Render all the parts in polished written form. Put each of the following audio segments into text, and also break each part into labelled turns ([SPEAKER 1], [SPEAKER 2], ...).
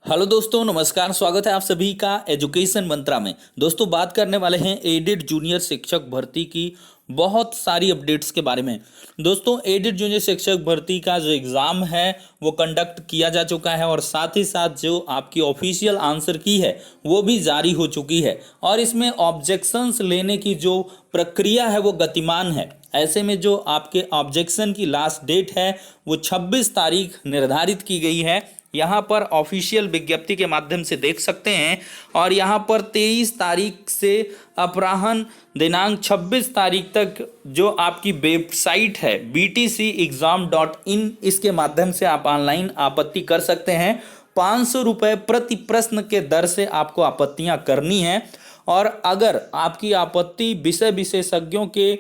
[SPEAKER 1] Hello दोस्तों, नमस्कार। स्वागत है आप सभी का एजुकेशन मंत्रा में। दोस्तों, बात करने वाले हैं एडेड जूनियर शिक्षक भर्ती की बहुत सारी अपडेट्स के बारे में। दोस्तों, एडेड जूनियर शिक्षक भर्ती का जो एग्ज़ाम है वो कंडक्ट किया जा चुका है और साथ ही साथ जो आपकी ऑफिशियल आंसर की है वो भी जारी हो चुकी है और इसमें ऑब्जेक्शंस लेने की जो प्रक्रिया है वो गतिमान है। ऐसे में जो आपके ऑब्जेक्शन की लास्ट डेट है वो 26 तारीख निर्धारित की गई है। यहाँ पर ऑफिशियल विज्ञप्ति के माध्यम से देख सकते हैं और यहाँ पर 23 तारीख से अपराह्न दिनांक 26 तारीख तक जो आपकी वेबसाइट है btcexam.in, इसके माध्यम से आप ऑनलाइन आपत्ति कर सकते हैं। 500 रुपये प्रति प्रश्न के दर से आपको आपत्तियां करनी है और अगर आपकी आपत्ति विषय विशेषज्ञों के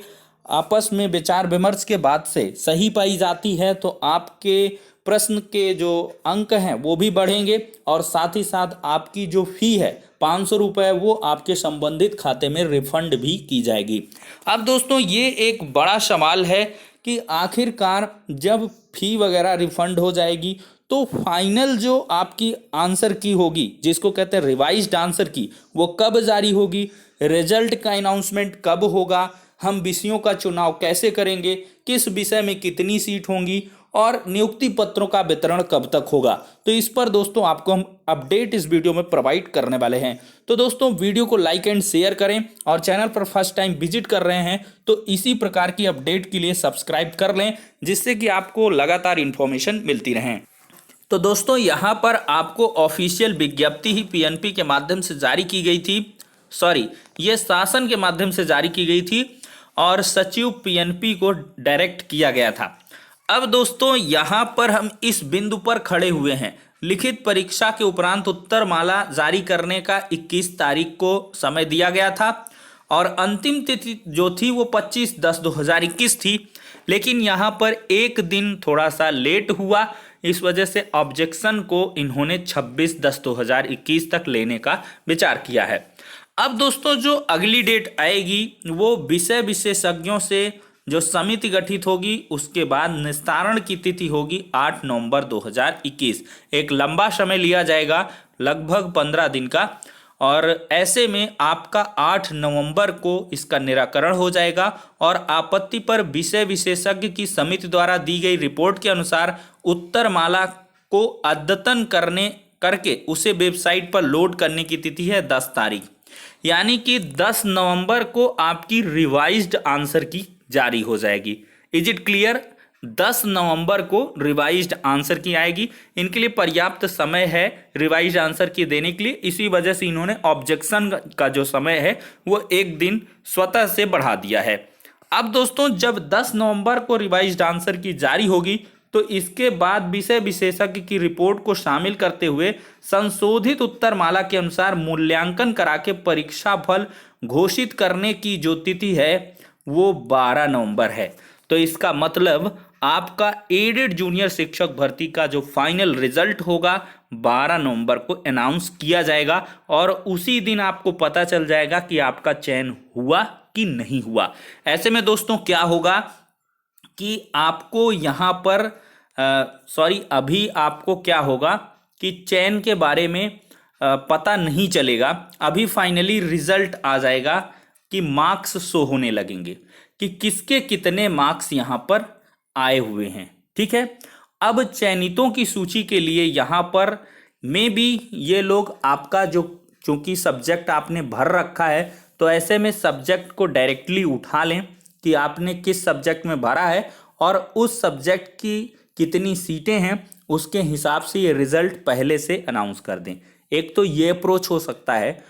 [SPEAKER 1] आपस में विचार विमर्श के बाद से सही पाई जाती है तो आपके प्रश्न के जो अंक हैं वो भी बढ़ेंगे और साथ ही साथ आपकी जो फी है 500 रुपये वो आपके संबंधित खाते में रिफंड भी की जाएगी। अब दोस्तों, ये एक बड़ा सवाल है कि आखिरकार जब फी वगैरह रिफंड हो जाएगी तो फाइनल जो आपकी आंसर की होगी, जिसको कहते हैं रिवाइज्ड आंसर की, वो कब जारी होगी, रिजल्ट का अनाउंसमेंट कब होगा, हम विषयों का चुनाव कैसे करेंगे, किस विषय में कितनी सीट होंगी और नियुक्ति पत्रों का वितरण कब तक होगा, तो इस पर दोस्तों आपको हम अपडेट इस वीडियो में प्रोवाइड करने वाले हैं। तो दोस्तों, वीडियो को लाइक एंड शेयर करें और चैनल पर फर्स्ट टाइम विजिट कर रहे हैं तो इसी प्रकार की अपडेट के लिए सब्सक्राइब कर लें, जिससे कि आपको लगातार इन्फॉर्मेशन मिलती रहे। तो दोस्तों, यहाँ पर आपको ऑफिशियल विज्ञप्ति ही पीएनपी के माध्यम से जारी की गई थी, ये शासन के माध्यम से जारी की गई थी और सचिव पीएनपी को डायरेक्ट किया गया था। अब दोस्तों, यहाँ पर हम इस बिंदु पर खड़े हुए हैं। लिखित परीक्षा के उपरांत उत्तर माला जारी करने का 21 तारीख को समय दिया गया था और अंतिम तिथि जो थी वो 25/10/2021 थी, लेकिन यहाँ पर एक दिन थोड़ा सा लेट हुआ। इस वजह से ऑब्जेक्शन को इन्होंने 26/10/2021 तक लेने का विचार किया है। अब दोस्तों, जो अगली डेट आएगी वो विषय विशेषज्ञों से जो समिति गठित होगी उसके बाद निस्तारण की तिथि होगी 8 नवंबर 2021। एक लंबा समय लिया जाएगा, लगभग 15 दिन का, और ऐसे में आपका 8 नवंबर को इसका निराकरण हो जाएगा और आपत्ति पर विषय विशेषज्ञ की समिति द्वारा दी गई रिपोर्ट के अनुसार उत्तरमाला को अद्यतन करके उसे वेबसाइट पर लोड करने की तिथि है 10 तारीख, यानी कि 10 नवंबर को आपकी रिवाइज्ड आंसर की जारी हो जाएगी। Is it clear? 10 नवंबर को रिवाइज्ड आंसर की आएगी। इनके लिए पर्याप्त समय है रिवाइज्ड आंसर की देने के लिए, इसी वजह से इन्होंने ऑब्जेक्शन का जो समय है वो एक दिन स्वतः से बढ़ा दिया है। अब दोस्तों, जब 10 नवंबर को रिवाइज्ड आंसर की जारी होगी तो इसके बाद विषय विशेषज्ञ की रिपोर्ट को शामिल करते हुए संशोधित उत्तरमाला के अनुसार मूल्यांकन करा के परीक्षा फल घोषित करने की जो तिथि है वो 12 नवंबर है। तो इसका मतलब आपका एडेड जूनियर शिक्षक भर्ती का जो फाइनल रिजल्ट होगा 12 नवंबर को अनाउंस किया जाएगा और उसी दिन आपको पता चल जाएगा कि आपका चयन हुआ कि नहीं हुआ। ऐसे में दोस्तों क्या होगा कि आपको यहाँ पर अभी आपको क्या होगा कि चयन के बारे में पता नहीं चलेगा। अभी फाइनली रिजल्ट आ जाएगा कि मार्क्स शो होने लगेंगे कि किसके कितने मार्क्स यहाँ पर आए हुए हैं। ठीक है, अब चयनितों की सूची के लिए यहाँ पर में भी ये लोग आपका जो, चूंकि सब्जेक्ट आपने भर रखा है तो ऐसे में सब्जेक्ट को डायरेक्टली उठा लें कि आपने किस सब्जेक्ट में भरा है और उस सब्जेक्ट की कितनी सीटें हैं, उसके हिसाब से ये रिजल्ट पहले से अनाउंस कर दें। एक तो ये अप्रोच हो सकता है,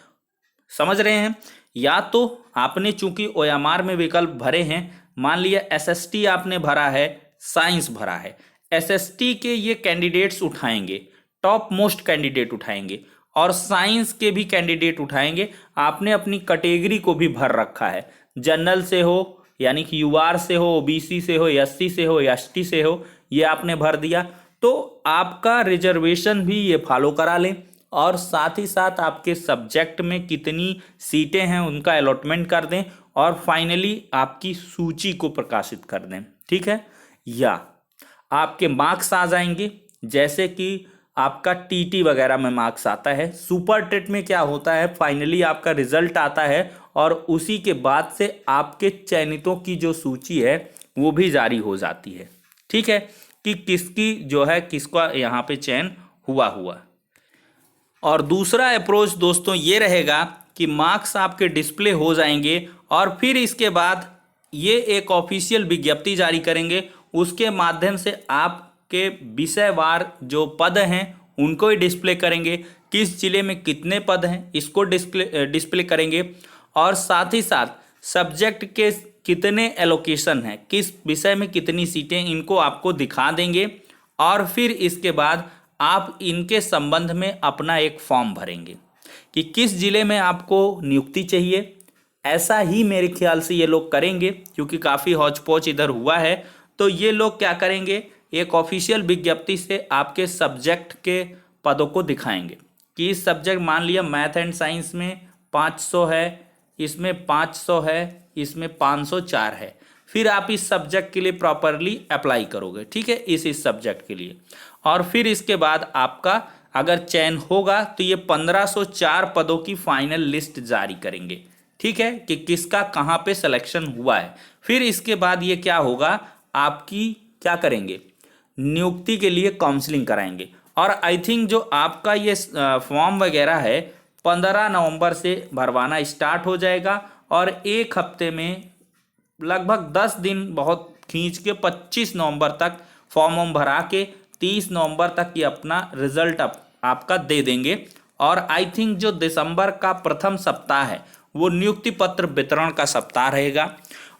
[SPEAKER 1] समझ रहे हैं, या तो आपने चूंकि ओएमआर में विकल्प भरे हैं, मान लिया एसएसटी आपने भरा है, साइंस भरा है, एसएसटी के ये कैंडिडेट्स उठाएंगे, टॉप मोस्ट कैंडिडेट उठाएंगे और साइंस के भी कैंडिडेट उठाएंगे। आपने अपनी कैटेगरी को भी भर रखा है, जनरल से हो यानी कि यूआर से हो, ओबीसी से हो, एससी से हो, एसटी से हो, ये आपने भर दिया तो आपका रिजर्वेशन भी ये फॉलो करा लें और साथ ही साथ आपके सब्जेक्ट में कितनी सीटें हैं उनका अलॉटमेंट कर दें और फाइनली आपकी सूची को प्रकाशित कर दें। ठीक है, या आपके मार्क्स आ जाएंगे, जैसे कि आपका टीटी वगैरह में मार्क्स आता है। सुपर टेट में क्या होता है, फाइनली आपका रिजल्ट आता है और उसी के बाद से आपके चयनितों की जो सूची है वो भी जारी हो जाती है। ठीक है, कि किसकी जो है किसका यहाँ पे चयन हुआ। और दूसरा अप्रोच दोस्तों ये रहेगा कि मार्क्स आपके डिस्प्ले हो जाएंगे और फिर इसके बाद ये एक ऑफिशियल विज्ञप्ति जारी करेंगे, उसके माध्यम से आपके विषयवार जो पद हैं उनको ही डिस्प्ले करेंगे, किस जिले में कितने पद हैं इसको डिस्प्ले करेंगे और साथ ही साथ सब्जेक्ट के कितने एलोकेशन हैं, किस विषय में कितनी सीटें, इनको आपको दिखा देंगे और फिर इसके बाद आप इनके संबंध में अपना एक फॉर्म भरेंगे कि किस जिले में आपको नियुक्ति चाहिए। ऐसा ही मेरे ख्याल से ये लोग करेंगे, क्योंकि काफ़ी हौच पौच इधर हुआ है। तो ये लोग क्या करेंगे, एक ऑफिशियल विज्ञप्ति से आपके सब्जेक्ट के पदों को दिखाएंगे कि इस सब्जेक्ट, मान लिया मैथ एंड साइंस में 500 है, इसमें 500 है, इसमें 504 है, फिर आप इस सब्जेक्ट के लिए प्रॉपरली अप्लाई करोगे। ठीक है, इस सब्जेक्ट के लिए। और फिर इसके बाद आपका अगर चयन होगा तो ये 1504 पदों की फाइनल लिस्ट जारी करेंगे। ठीक है, कि किसका कहाँ पे सिलेक्शन हुआ है। फिर इसके बाद ये क्या होगा, आपकी क्या करेंगे, नियुक्ति के लिए काउंसलिंग कराएंगे। और आई थिंक जो आपका ये फॉर्म वगैरह है 15 नवंबर से भरवाना स्टार्ट हो जाएगा और एक हफ्ते में लगभग 10 दिन बहुत खींच के 25 नवंबर तक फॉर्म भरा के 30 नवंबर तक ये अपना रिजल्ट आपका दे देंगे। और आई थिंक जो दिसंबर का प्रथम सप्ताह है वो नियुक्ति पत्र वितरण का सप्ताह रहेगा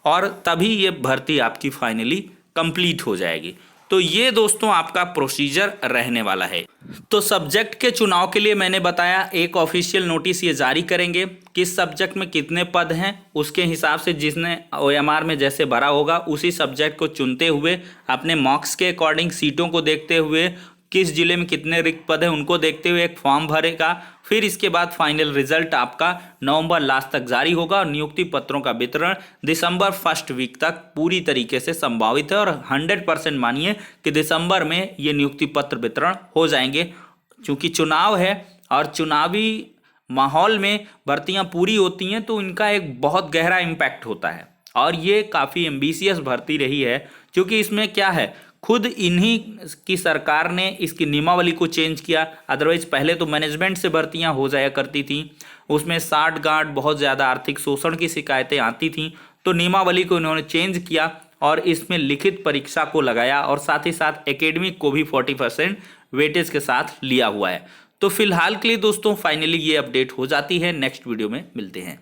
[SPEAKER 1] और तभी ये भर्ती आपकी फाइनली कंप्लीट हो जाएगी। तो ये दोस्तों आपका प्रोसीजर रहने वाला है। तो सब्जेक्ट के चुनाव के लिए मैंने बताया एक ऑफिशियल नोटिस ये जारी करेंगे, किस सब्जेक्ट में कितने पद हैं उसके हिसाब से जिसने OMR में जैसे भरा होगा उसी सब्जेक्ट को चुनते हुए अपने मार्क्स के अकॉर्डिंग सीटों को देखते हुए किस जिले में कितने रिक्त पद हैं उनको देखते हुए एक फॉर्म भरेगा। फिर इसके बाद फाइनल रिजल्ट आपका नवंबर लास्ट तक जारी होगा और नियुक्ति पत्रों का वितरण दिसंबर फर्स्ट वीक तक पूरी तरीके से संभावित है और 100% मानिए कि दिसंबर में ये नियुक्ति पत्र वितरण हो जाएंगे। क्योंकि चुनाव है और चुनावी माहौल में भर्तियां पूरी होती हैं तो इनका एक बहुत गहरा इम्पैक्ट होता है और ये काफ़ी एम्बिशियस भर्ती रही है। क्योंकि इसमें क्या है, खुद इन्हीं की सरकार ने इसकी नियमावली को चेंज किया। अदरवाइज पहले तो मैनेजमेंट से भर्तियां हो जाया करती थी, उसमें साठगांठ बहुत ज़्यादा आर्थिक शोषण की शिकायतें आती थीं। तो नियमावली को इन्होंने चेंज किया और इसमें लिखित परीक्षा को लगाया और साथ ही साथ एकेडमिक को भी 40% वेटेज के साथ लिया हुआ है। तो फिलहाल के लिए दोस्तों फाइनली ये अपडेट हो जाती है। नेक्स्ट वीडियो में मिलते हैं।